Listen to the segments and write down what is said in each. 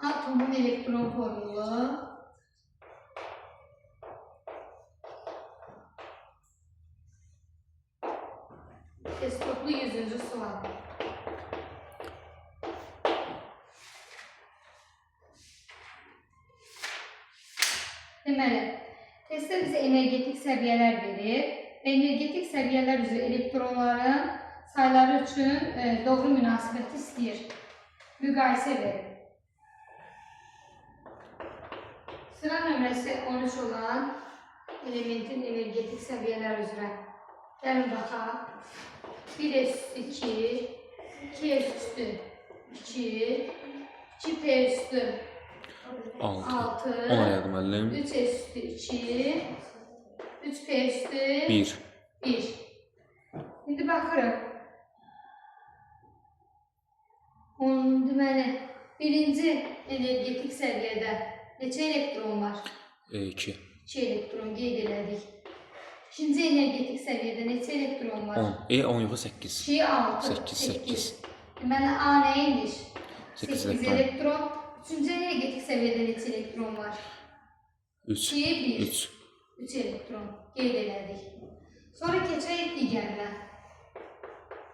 Atomun elektron formulu. Test toplu 100. sual. Deməli, testdə bizə energetik səviyyələr verir. Energetik səviyyələr üzrə elektronların sayları üçün doğru münasibəti istəyir. Müqayisə verir. Sıra nömrəsi 13 olan elementin energetik səviyyələr üzrə. Gəlin baxaq. 1s2, 2s üstü 2, 2p üstü 6, 3s üstü 2, 3p üstü 1. Şimdi baxırıq. Deməli, birinci energetik səviyyədə neçə elektron var? 2. 2 elektron qeyd elədik. İkinci energetik səviyyədə neçə elektron var? 10. 10 yox 8. 2, 6, 8. Deməli, A nəymiş? 8 elektron. Üçüncü energetik səviyyədə neçə elektron var? 3. 3 elektron qeyd elədik. Sonra keçək digərinə.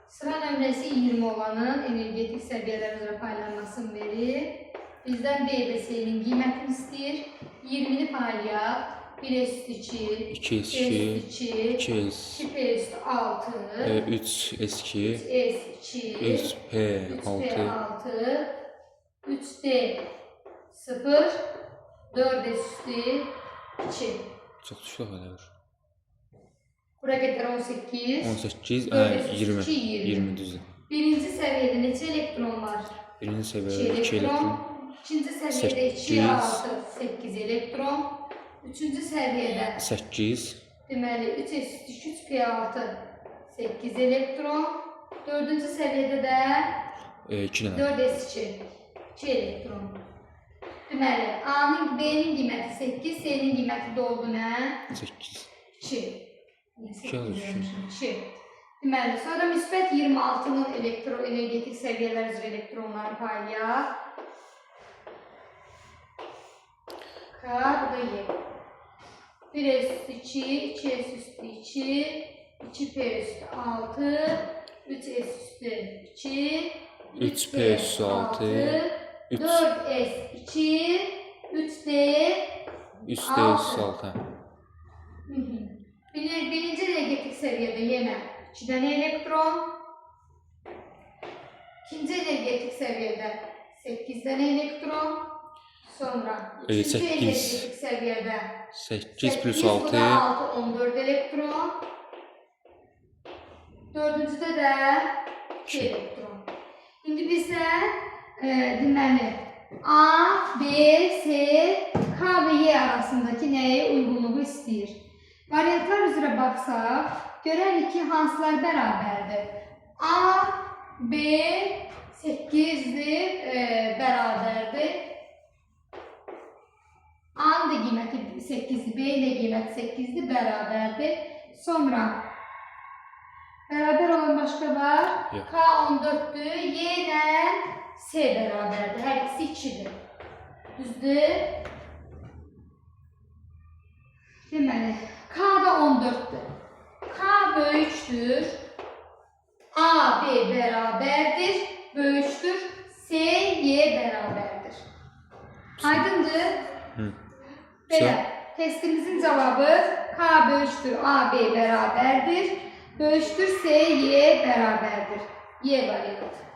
Sıra nömrəsi 20 olanın energetik səviyyələr üzrə paylanmasını verir. Bizdən B və C-nin qiymətini istəyir. 20-ni paylayaq. 1s2, 2s2, 2p üstü 6, 3s2, 3p6, 3d 0, 4s üstü 2. Çox düşdü qədər. Bura qədər 18, 18, 20. 20 düzdür. Birinci səviyyədə neçə elektron var? Birinci səviyyədə 2 elektron. İkinci səviyyədə 2, 6, 8 elektron. Üçüncü səviyyədə 8. Deməli, 3s2, 3p6, 8 elektron. Dördüncü səviyyədə də 4s2, 2 elektron. Deməli, A-nın, B-nin qiyməti 8, C-nin qiyməti də oldu nə? 8. 2. 2. Deməli, sonra müsbət 26-nın energetik səviyyələr üzrə elektronları paylayaq. K, bu da Y. 1s2, 2s üstü 2, 2p üstü 6, 3s üstü 2, 3p üstü 6, 4s2, 3d üstü 6. Birinci energetik səviyyədə yenə 2 dənə elektron. İkinci energetik səviyyədə 8 dənə elektron. Sonra üçüncü energetik səviyyədə 8 plus 6, 14 elektron. Dördüncüdə də 2 elektron. İndi bizə deməli A, B, C, K və Y arasındakı nəyə uyğunluğu istəyir? Variantlar üzrə baxsaq, görərik ki, hansılar bərabərdir? A, B 8-dir, bərabərdir. A-nın da qiyməti 8-dir, B-nin də qiyməti 8-dir, bərabərdir. Sonra, bərabər olan başqa var. K 14-dür, Y ilə C bərabərdir, hər ikisi 2-dir. Düzdür? Deməli, K da 14-dür. K böyükdür. A, B bərabərdir, böyükdür. C, Y bərabərdir. Aydındır? Belə, testimizin cavabı K böyükdür, A, B bərabərdir. Böyükdür, C, Y bərabərdir. Y variantı.